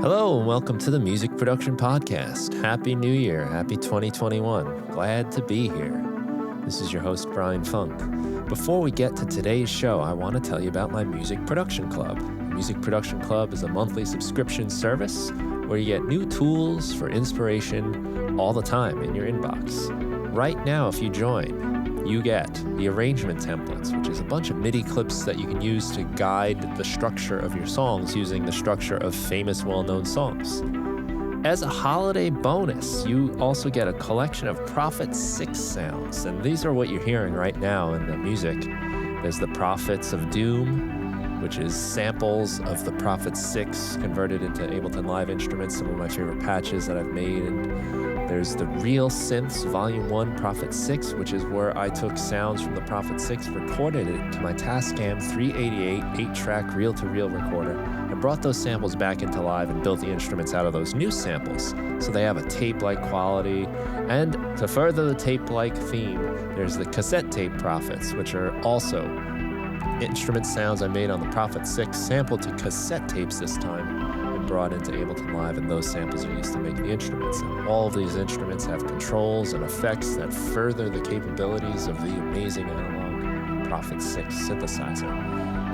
Hello and welcome to the Music Production Podcast. Happy New Year. Happy 2021. Glad to be here. This is your host, Brian Funk. Before we get to today's show, I want to tell you about my Music Production Club. The Music Production Club is a monthly subscription service where you get new tools for inspiration all the time in your inbox. Right now, if you join, you get the arrangement templates, which is a bunch of MIDI clips that you can use to guide the structure of your songs using the structure of famous, well-known songs. As a holiday bonus, you also get a collection of Prophet 6 sounds, and these are what you're hearing right now in the music. There's the Prophets of Doom, which is samples of the Prophet 6 converted into Ableton Live instruments, some of my favorite patches that I've made. And there's the Real Synths Volume 1 Prophet 6, which is where I took sounds from the Prophet 6, recorded it to my Tascam 388 8-track reel-to-reel recorder, and brought those samples back into Live and built the instruments out of those new samples, so they have a tape-like quality. And to further the tape-like theme, there's the cassette tape Prophets, which are also instrument sounds I made on the Prophet 6, sampled to cassette tapes this time, and brought into Ableton Live, and those samples are used to make the instruments. And all of these instruments have controls and effects that further the capabilities of the amazing analog Prophet 6 synthesizer.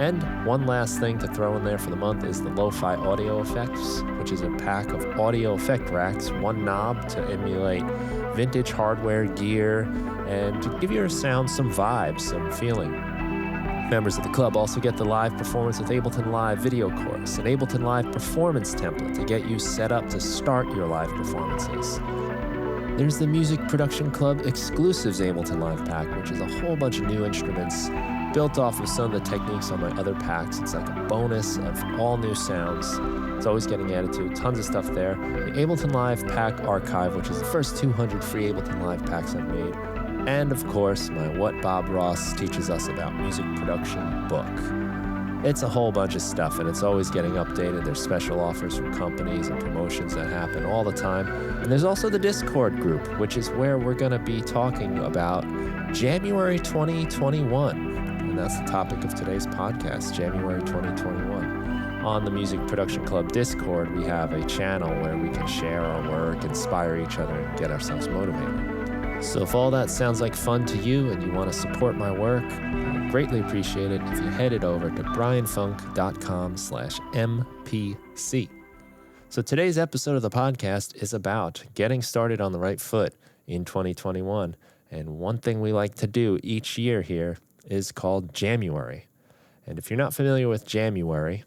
And one last thing to throw in there for the month is the Lo-Fi Audio Effects, which is a pack of audio effect racks, one knob to emulate vintage hardware gear and to give your sound some vibes, some feeling. Members of the club also get the live performance with Ableton Live video chorus, an Ableton Live performance template to get you set up to start your live performances. There's the Music Production Club Exclusives Ableton Live Pack, which is a whole bunch of new instruments built off of some of the techniques on my other packs. It's like a bonus of all new sounds. It's always getting added to. Tons of stuff there. The Ableton Live Pack Archive, which is the first 200 free Ableton Live packs I've made. And of course, my What Bob Ross Teaches Us About Music Production book. It's a whole bunch of stuff, and it's always getting updated. There's special offers from companies and promotions that happen all the time. And there's also the Discord group, which is where we're going to be talking about Jamuary 2021. And that's the topic of today's podcast, Jamuary 2021. On the Music Production Club Discord, we have a channel where we can share our work, inspire each other, and get ourselves motivated. So if all that sounds like fun to you and you want to support my work, I'd greatly appreciate it if you headed over to brianfunk.com/MPC. So today's episode of the podcast is about getting started on the right foot in 2021. And one thing we like to do each year here is called Jamuary. And if you're not familiar with Jamuary,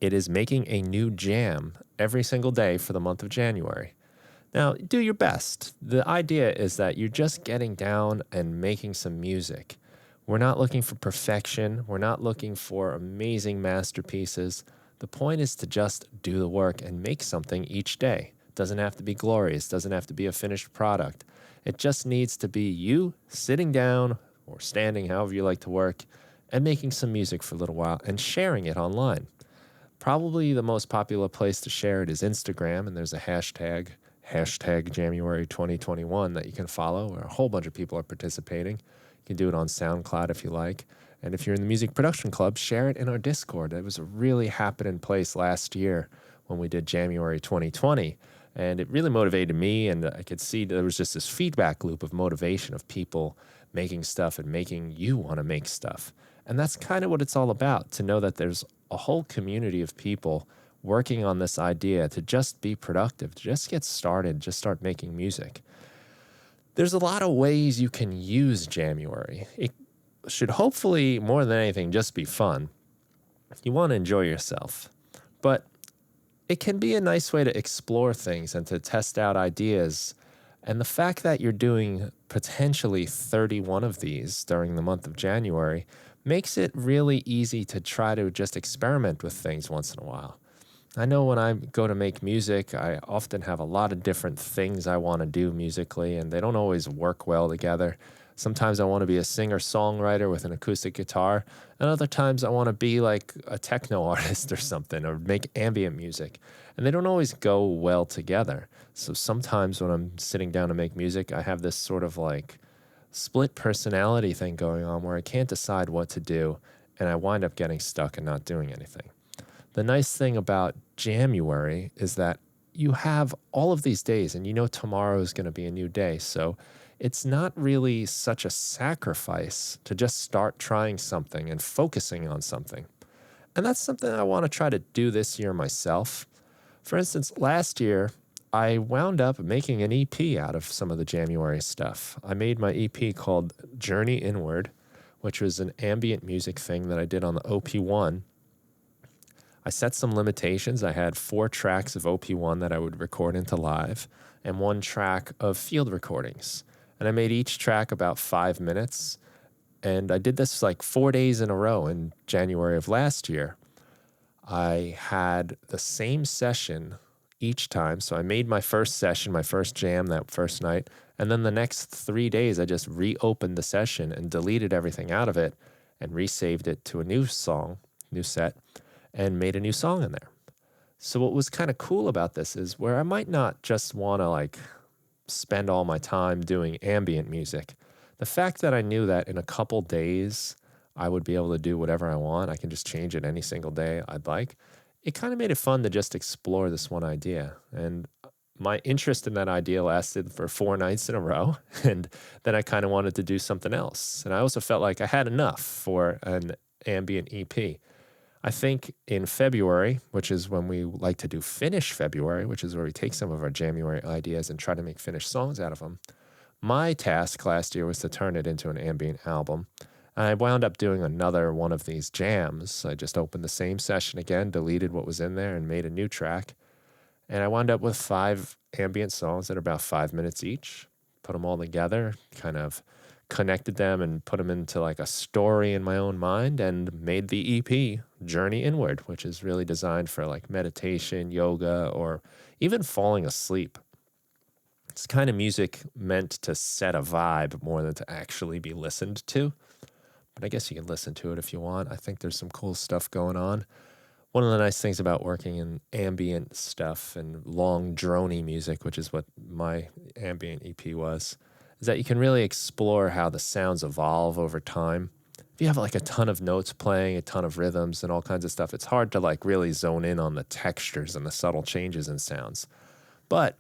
it is making a new jam every single day for the month of January. Now, do your best. The idea is that you're just getting down and making some music. We're not looking for perfection. We're not looking for amazing masterpieces. The point is to just do the work and make something each day. It doesn't have to be glorious. It doesn't have to be a finished product. It just needs to be you sitting down or standing, however you like to work, and making some music for a little while and sharing it online. Probably the most popular place to share it is Instagram, and there's a hashtag Jamuary 2021 that you can follow, where a whole bunch of people are participating. You can do it on SoundCloud if you like. And if you're in the Music Production Club, share it in our Discord. It was a really happening place last year when we did January 2020. And it really motivated me, and I could see there was just this feedback loop of motivation of people making stuff and making you want to make stuff. And that's kind of what it's all about, to know that there's a whole community of people working on this idea to just be productive, to just get started, just start making music. There's a lot of ways you can use Jamuary. It should hopefully, more than anything, just be fun. You want to enjoy yourself. But it can be a nice way to explore things and to test out ideas. And the fact that you're doing potentially 31 of these during the month of January makes it really easy to try to just experiment with things once in a while. I know when I go to make music, I often have a lot of different things I want to do musically, and they don't always work well together. Sometimes I want to be a singer-songwriter with an acoustic guitar, and other times I want to be like a techno artist or something, or make ambient music. And they don't always go well together. So sometimes when I'm sitting down to make music, I have this sort of like split personality thing going on where I can't decide what to do, and I wind up getting stuck and not doing anything. the nice thing about January is that you have all of these days and you know tomorrow is going to be a new day. So it's not really such a sacrifice to just start trying something and focusing on something. And that's something I want to try to do this year myself. For instance, last year, I wound up making an EP out of some of the Jamuary stuff. I made my EP called Journey Inward, which was an ambient music thing that I did on the OP1. I set some limitations. I had 4 tracks of OP1 that I would record into live and 1 track of field recordings. And I made each track about 5 minutes. And I did this like 4 days in a row in January of last year. I had the same session each time. So I made my first session, my first jam that first night. And then the next 3 days, I just reopened the session and deleted everything out of it and resaved it to a new song, new set, and made a new song in there. So what was kind of cool about this is where I might not just want to like spend all my time doing ambient music. The fact that I knew that in a couple days I would be able to do whatever I want, I can just change it any single day I'd like, it kind of made it fun to just explore this one idea. And my interest in that idea lasted for 4 nights in a row, and then I kind of wanted to do something else. And I also felt like I had enough for an ambient EP. I think in February, which is when we like to do Finish February, which is where we take some of our January ideas and try to make finished songs out of them, my task last year was to turn it into an ambient album. And I wound up doing another one of these jams. I just opened the same session again, deleted what was in there, and made a new track. And I wound up with 5 ambient songs that are about 5 minutes each. Put them all together, kind of connected them and put them into like a story in my own mind, and made the EP Journey Inward, which is really designed for like meditation, yoga, or even falling asleep. It's kind of music meant to set a vibe more than to actually be listened to. But I guess you can listen to it if you want. I think there's some cool stuff going on. One of the nice things about working in ambient stuff and long droney music, which is what my ambient EP was, is that you can really explore how the sounds evolve over time. If you have like a ton of notes playing, a ton of rhythms and all kinds of stuff, it's hard to like really zone in on the textures and the subtle changes in sounds. But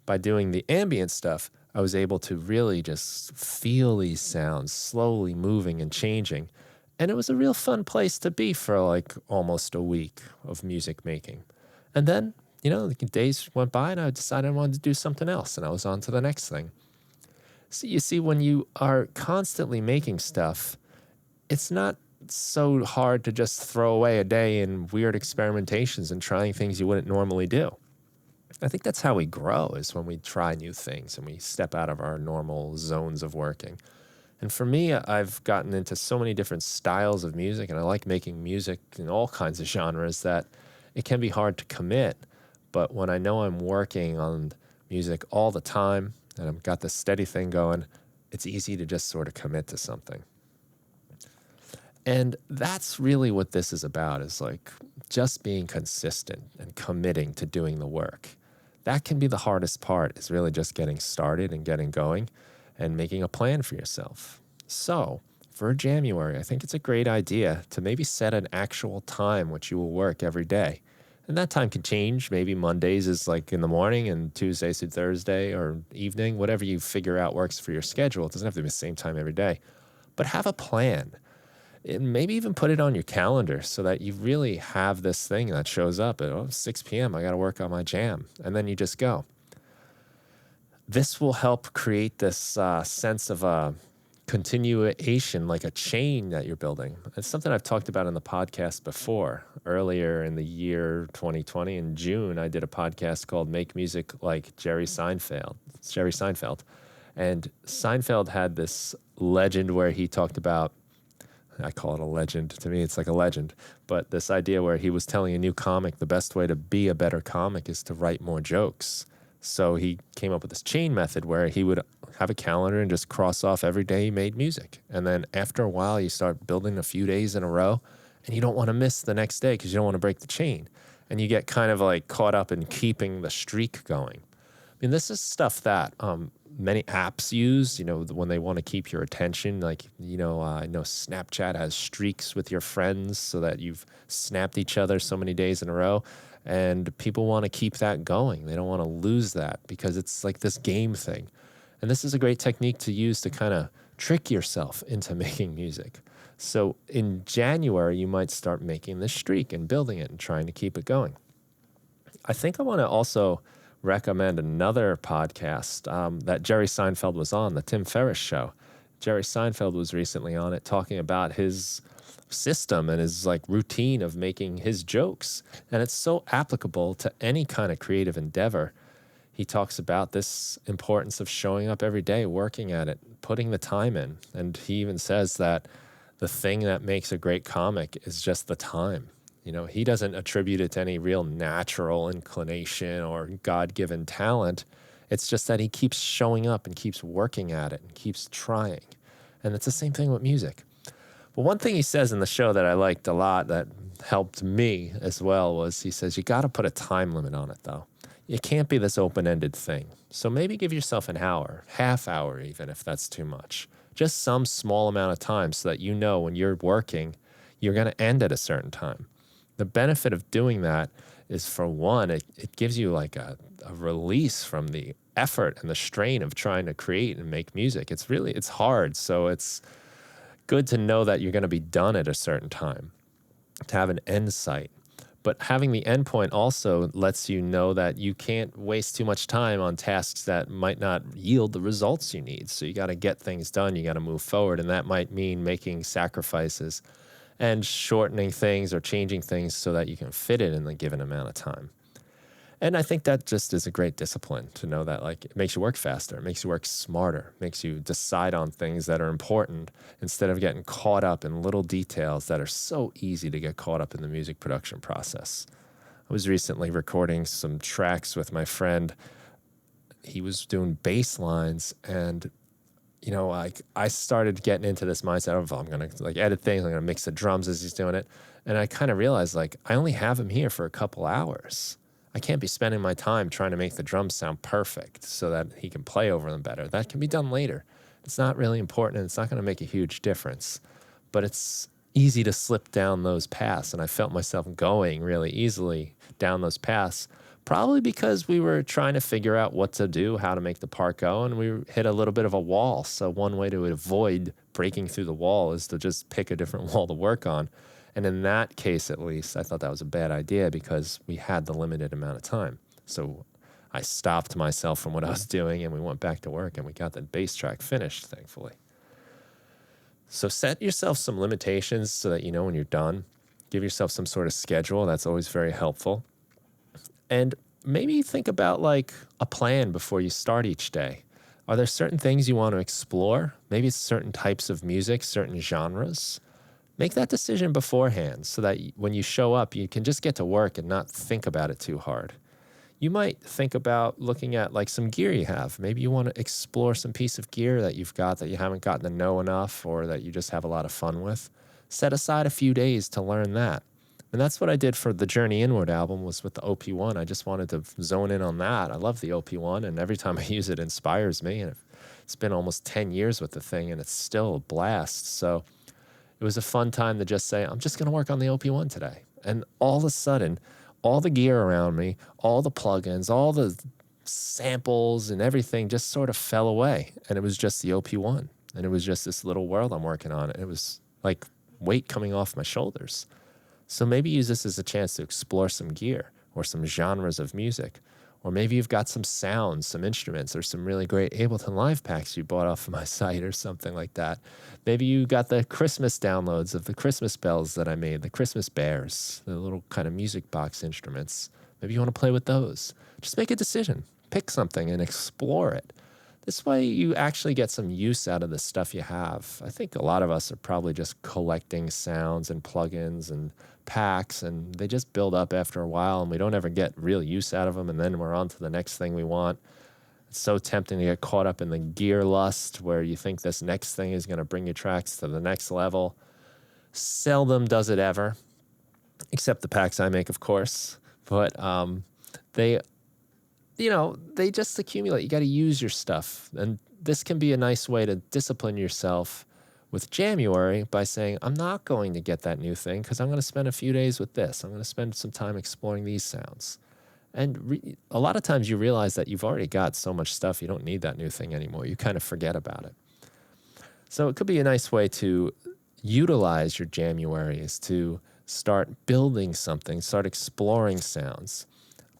by doing the ambient stuff, I was able to really just feel these sounds slowly moving and changing. And it was a real fun place to be for like almost a week of music making. And then, the days went by and I decided I wanted to do something else, and I was on to the next thing. So you see, when you are constantly making stuff, it's not so hard to just throw away a day in weird experimentations and trying things you wouldn't normally do. I think that's how we grow, is when we try new things and we step out of our normal zones of working. And for me, I've gotten into so many different styles of music, and I like making music in all kinds of genres, that it can be hard to commit. But when I know I'm working on music all the time and I've got this steady thing going, it's easy to just sort of commit to something. And that's really what this is about, is like just being consistent and committing to doing the work. That can be the hardest part, is really just getting started and getting going and making a plan for yourself. So for January, I think it's a great idea to maybe set an actual time which you will work every day. And that time can change. Maybe Mondays is like in the morning, and Tuesdays to Thursday or evening, whatever you figure out works for your schedule. It doesn't have to be the same time every day. But have a plan. And maybe even put it on your calendar so that you really have this thing that shows up at 6 p.m. I got to work on my jam. And then you just go. This will help create this sense of continuation, like a chain that you're building. It's something I've talked about in the podcast before. Earlier in the year 2020, in June, I did a podcast called Make Music Like Jerry Seinfeld. And Seinfeld had this legend where he talked about, I call it a legend. To me, it's like a legend. But this idea where he was telling a new comic the best way to be a better comic is to write more jokes. So he came up with this chain method where he would have a calendar and just cross off every day he made music. And then after a while, you start building a few days in a row, and you don't want to miss the next day because you don't want to break the chain. And you get kind of like caught up in keeping the streak going. I mean, this is stuff that many apps use, when they want to keep your attention. Like, I know Snapchat has streaks with your friends so that you've snapped each other so many days in a row. And people want to keep that going. They don't want to lose that because it's like this game thing. And this is a great technique to use to kind of trick yourself into making music. So in January, you might start making this streak and building it and trying to keep it going. I think I want to also recommend another podcast that Jerry Seinfeld was on, the Tim Ferriss Show. Jerry Seinfeld was recently on it talking about his system and his like routine of making his jokes. And it's so applicable to any kind of creative endeavor. He talks about this importance of showing up every day, working at it, putting the time in. And he even says that the thing that makes a great comic is just the time. He doesn't attribute it to any real natural inclination or God-given talent. It's just that he keeps showing up and keeps working at it and keeps trying. And it's the same thing with music. But one thing he says in the show that I liked a lot that helped me as well was he says, you got to put a time limit on it, though. It can't be this open-ended thing. So maybe give yourself an hour, half hour even, if that's too much. Just some small amount of time so that when you're working, you're going to end at a certain time. The benefit of doing that is, for one, it gives you like a release from the effort and the strain of trying to create and make music. It's hard. So it's good to know that you're going to be done at a certain time, to have an end sight. But having the end point also lets you know that you can't waste too much time on tasks that might not yield the results you need. So you got to get things done. You got to move forward. And that might mean making sacrifices and shortening things or changing things so that you can fit it in the given amount of time. And I think that just is a great discipline to know that, like, it makes you work faster, it makes you work smarter, makes you decide on things that are important instead of getting caught up in little details that are so easy to get caught up in the music production process. I was recently recording some tracks with my friend. He was doing bass lines, and I started getting into this mindset of, I'm going to edit things, I'm going to mix the drums as he's doing it. And I kind of realized, I only have him here for a couple hours. I can't be spending my time trying to make the drums sound perfect so that he can play over them better. That can be done later. It's not really important, and it's not going to make a huge difference. But it's easy to slip down those paths, and I felt myself going really easily down those paths, probably because we were trying to figure out what to do, how to make the part go, and we hit a little bit of a wall. So one way to avoid breaking through the wall is to just pick a different wall to work on. And in that case, at least, I thought that was a bad idea because we had the limited amount of time. So I stopped myself from what I was doing, and we went back to work, and we got the bass track finished, thankfully. So set yourself some limitations so that when you're done. Give yourself some sort of schedule. That's always very helpful. And maybe think about a plan before you start each day. Are there certain things you want to explore? Maybe it's certain types of music, certain genres. Make that decision beforehand so that when you show up, you can just get to work and not think about it too hard. You might think about looking at some gear you have. Maybe you want to explore some piece of gear that you've got that you haven't gotten to know enough, or that you just have a lot of fun with. Set aside a few days to learn that. And that's what I did for the Journey Inward album, was with the OP1. I just wanted to zone in on that. I love the OP1, and every time I use it, it inspires me. And it's been almost 10 years with the thing, and it's still a blast. So it was a fun time to just say, I'm just going to work on the OP1 today. And all of a sudden, all the gear around me, all the plugins, all the samples and everything just sort of fell away. And it was just the OP1. And it was just this little world I'm working on. And it was like weight coming off my shoulders. So maybe use this as a chance to explore some gear or some genres of music. Or maybe you've got some sounds, some instruments, or some really great Ableton Live Packs you bought off of my site or something like that. Maybe you got the Christmas downloads of the Christmas bells that I made, the Christmas bears, the little kind of music box instruments. Maybe you want to play with those. Just make a decision. Pick something and explore it. This way you actually get some use out of the stuff you have. I think a lot of us are probably just collecting sounds and plugins and packs, and they just build up after a while, and we don't ever get real use out of them, and then we're on to the next thing we want. It's so tempting to get caught up in the gear lust where you think this next thing is going to bring your tracks to the next level. Seldom does it ever, except the packs I make, of course. But they they just accumulate. You got to use your stuff. And this can be a nice way to discipline yourself with January by saying, I'm not going to get that new thing because I'm going to spend a few days with this. I'm going to spend some time exploring these sounds. And a lot of times you realize that you've already got so much stuff, you don't need that new thing anymore. You kind of forget about it. So it could be a nice way to utilize your January is to start building something, start exploring sounds.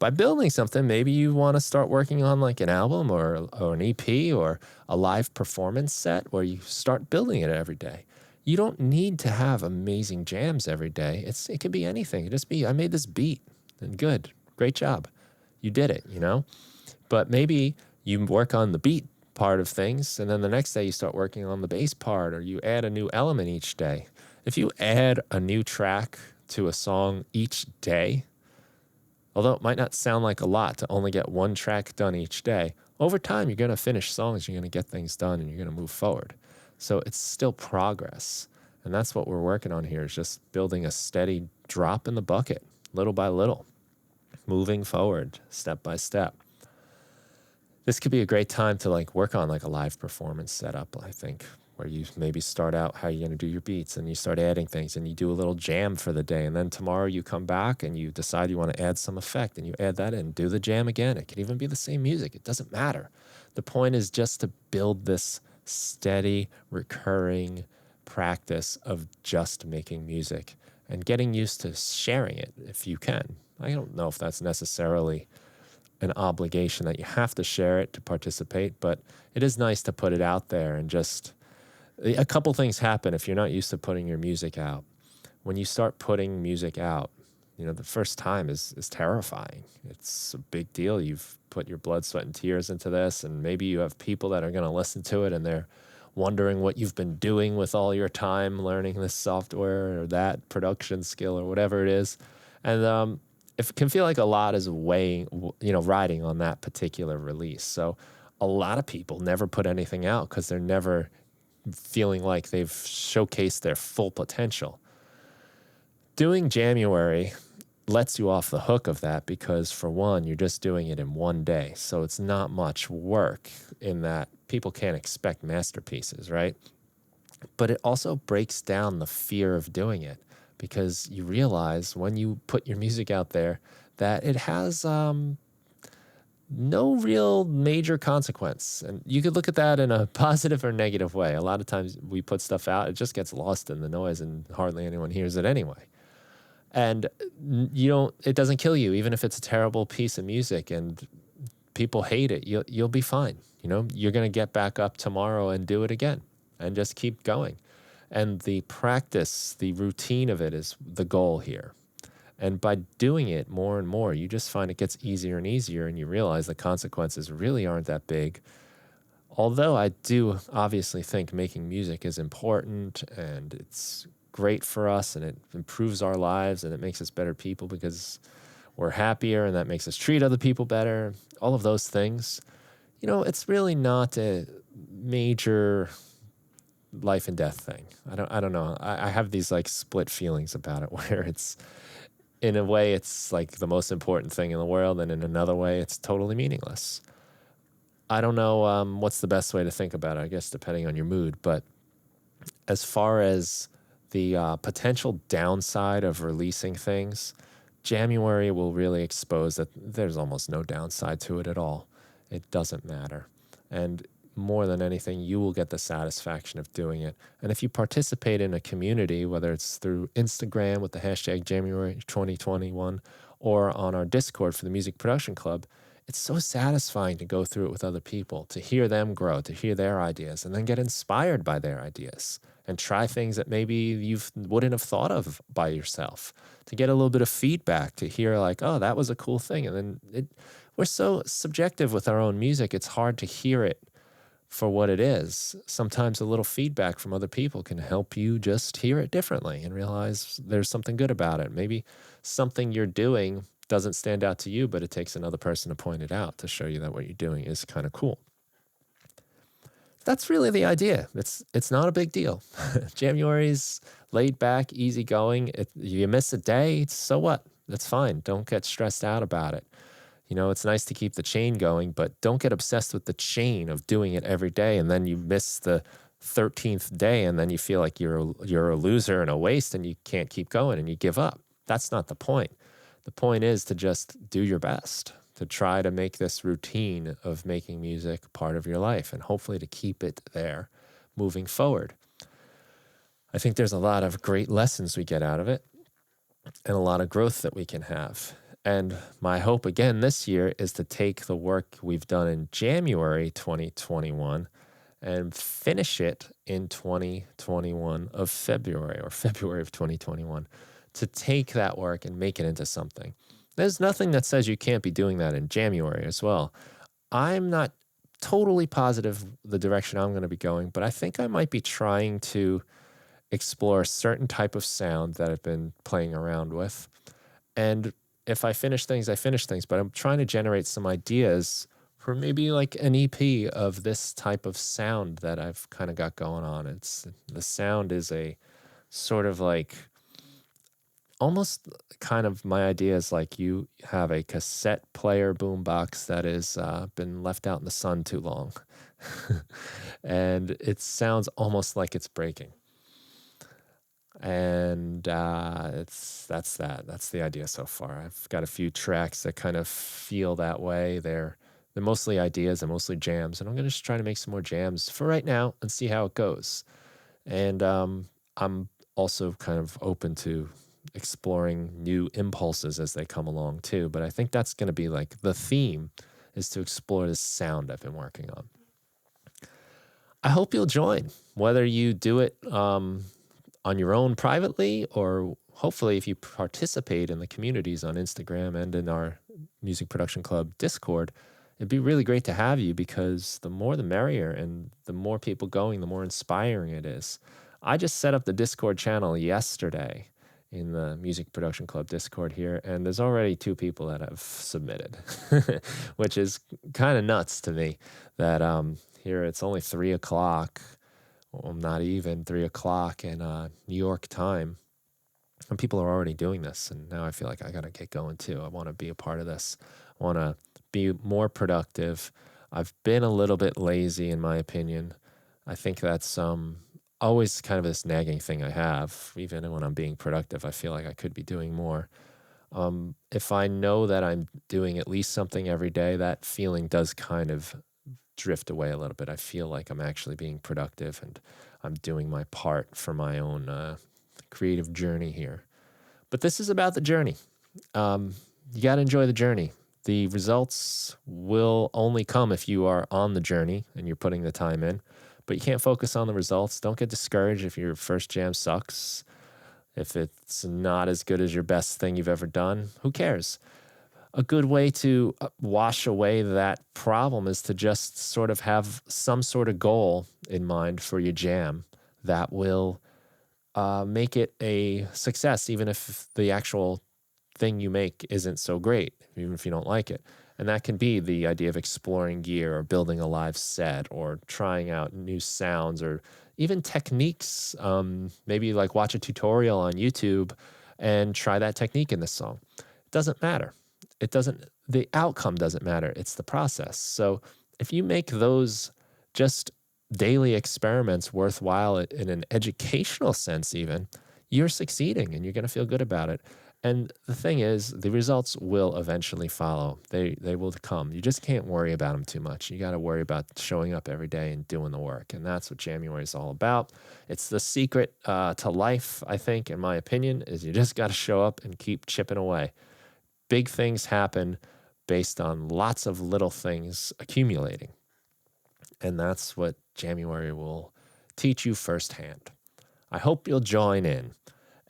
By building something, maybe you want to start working on like an album or an EP or a live performance set where you start building it every day. You don't need to have amazing jams every day. It can be anything. It just be, I made this beat and good, great job. You did it, But maybe you work on the beat part of things and then the next day you start working on the bass part or you add a new element each day. If you add a new track to a song each day, although it might not sound like a lot to only get one track done each day, over time you're going to finish songs, you're going to get things done, and you're going to move forward. So it's still progress. And that's what we're working on here is just building a steady drop in the bucket, little by little, moving forward, step by step. This could be a great time to work on a live performance setup, I think, where you maybe start out how you're going to do your beats and you start adding things and you do a little jam for the day. And then tomorrow you come back and you decide you want to add some effect and you add that in, do the jam again. It could even be the same music. It doesn't matter. The point is just to build this steady, recurring practice of just making music and getting used to sharing it if you can. I don't know if that's necessarily an obligation that you have to share it to participate, but it is nice to put it out there and just a couple things happen if you're not used to putting your music out. When you start putting music out, the first time is terrifying. It's a big deal. You've put your blood, sweat, and tears into this, and maybe you have people that are going to listen to it and they're wondering what you've been doing with all your time learning this software or that production skill or whatever it is. And it can feel like a lot is riding on that particular release. So a lot of people never put anything out because they're never feeling like they've showcased their full potential. Doing January lets you off the hook of that because, for one, you're just doing it in one day. So it's not much work in that people can't expect masterpieces, right? But it also breaks down the fear of doing it because you realize when you put your music out there that it has no real major consequence. And you could look at that in a positive or negative way. A lot of times we put stuff out, it just gets lost in the noise and hardly anyone hears it anyway. And it doesn't kill you, even if it's a terrible piece of music and people hate it, you'll be fine. You're going to get back up tomorrow and do it again and just keep going. And the practice, the routine of it is the goal here. And by doing it more and more, you just find it gets easier and easier, and you realize the consequences really aren't that big. Although I do obviously think making music is important, and it's great for us, and it improves our lives, and it makes us better people because we're happier, and that makes us treat other people better. All of those things. It's really not a major life and death thing. I don't know. I have these split feelings about it where it's, in a way, it's the most important thing in the world, and in another way, it's totally meaningless. I don't know what's the best way to think about it, I guess, depending on your mood. But as far as the potential downside of releasing things, January will really expose that there's almost no downside to it at all. It doesn't matter. And more than anything, you will get the satisfaction of doing it. And if you participate in a community, whether it's through Instagram with the hashtag Jamuary 2021 or on our Discord for the Music Production Club, it's so satisfying to go through it with other people, to hear them grow, to hear their ideas, and then get inspired by their ideas and try things that maybe you wouldn't have thought of by yourself, to get a little bit of feedback, to hear oh, that was a cool thing. And then we're so subjective with our own music, it's hard to hear it for what it is. Sometimes a little feedback from other people can help you just hear it differently and realize there's something good about it. Maybe something you're doing doesn't stand out to you, but it takes another person to point it out to show you that what you're doing is kind of cool. That's really the idea. It's not a big deal. January's laid back, easygoing. You miss a day, so what? That's fine. Don't get stressed out about it. It's nice to keep the chain going, but don't get obsessed with the chain of doing it every day, and then you miss the 13th day, and then you feel like you're a loser and a waste, and you can't keep going, and you give up. That's not the point. The point is to just do your best, to try to make this routine of making music part of your life, and hopefully to keep it there moving forward. I think there's a lot of great lessons we get out of it, and a lot of growth that we can have. And my hope again this year is to take the work we've done in January 2021 and finish it in 2021 of February or February of 2021, to take that work and make it into something. There's nothing that says you can't be doing that in January as well. I'm not totally positive the direction I'm going to be going, but I think I might be trying to explore a certain type of sound that I've been playing around with. And if I finish things, I finish things, but I'm trying to generate some ideas for maybe like an EP of this type of sound that I've kind of got going on. The sound is a sort of like, almost kind of, my idea is like you have a cassette player boombox that has been left out in the sun too long. And it sounds almost like it's breaking. And that's the idea so far. I've got a few tracks that kind of feel that way. They're mostly ideas and mostly jams, and I'm going to just try to make some more jams for right now and see how it goes. And I'm also kind of open to exploring new impulses as they come along too. But I think that's going to be like the theme, is to explore this sound I've been working on. I hope you'll join, whether you do it on your own privately, or hopefully if you participate in the communities on Instagram and in our Music Production Club Discord. It'd be really great to have you, because the more the merrier, and the more people going, the more inspiring it is. I just set up the Discord channel yesterday in the Music Production Club Discord here, and there's already 2 people that have submitted, which is kind of nuts to me that here it's only 3 o'clock, well, not even 3 o'clock in New York time, and people are already doing this, and now I feel like I got to get going too. I want to be a part of this. I want to be more productive. I've been a little bit lazy, in my opinion. I think that's always kind of this nagging thing I have. Even when I'm being productive, I feel like I could be doing more. If I know that I'm doing at least something every day, that feeling does kind of drift away a little bit. I feel like I'm actually being productive, and I'm doing my part for my own creative journey here. But this is about the journey. You got to enjoy the journey. The results will only come if you are on the journey and you're putting the time in. But you can't focus on the results. Don't get discouraged if your first jam sucks. If it's not as good as your best thing you've ever done, who cares? A good way to wash away that problem is to just sort of have some sort of goal in mind for your jam that will make it a success, even if the actual thing you make isn't so great, even if you don't like it. And that can be the idea of exploring gear, or building a live set, or trying out new sounds, or even techniques. Maybe like watch a tutorial on YouTube and try that technique in the song. It doesn't matter. The outcome doesn't matter. It's the process. So if you make those just daily experiments worthwhile in an educational sense even, you're succeeding and you're going to feel good about it. And the thing is, the results will eventually follow. They will come. You just can't worry about them too much. You got to worry about showing up every day and doing the work. And that's what Jamuary is all about. It's the secret to life, I think, in my opinion, is you just got to show up and keep chipping away. Big things happen based on lots of little things accumulating. And that's what Jamuary will teach you firsthand. I hope you'll join in.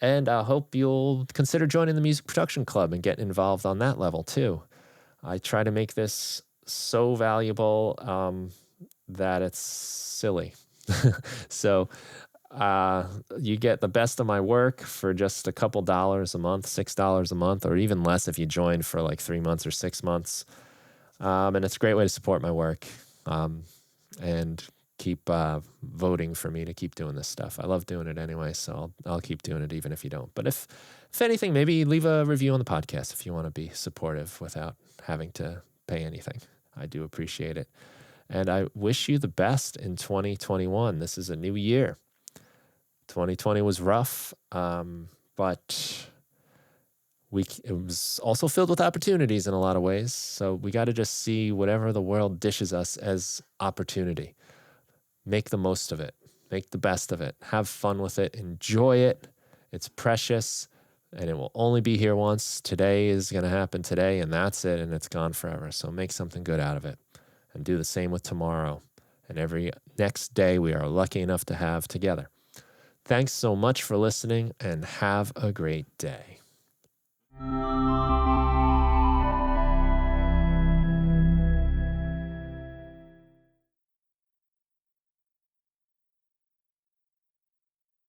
And I hope you'll consider joining the Music Production Club and getting involved on that level too. I try to make this so valuable that it's silly. So you get the best of my work for just a couple dollars a month, $6 a month, or even less if you join for like 3 months or 6 months. And it's a great way to support my work and keep voting for me to keep doing this stuff. I love doing it anyway, so I'll keep doing it even if you don't. But if anything, maybe leave a review on the podcast if you want to be supportive without having to pay anything. I do appreciate it. And I wish you the best in 2021. This is a new year. 2020 was rough, but it was also filled with opportunities in a lot of ways. So we got to just see whatever the world dishes us as opportunity. Make the most of it. Make the best of it. Have fun with it. Enjoy it. It's precious, and it will only be here once. Today is going to happen today, and that's it, and it's gone forever. So make something good out of it, and do the same with tomorrow and every next day we are lucky enough to have together. Thanks so much for listening, and have a great day.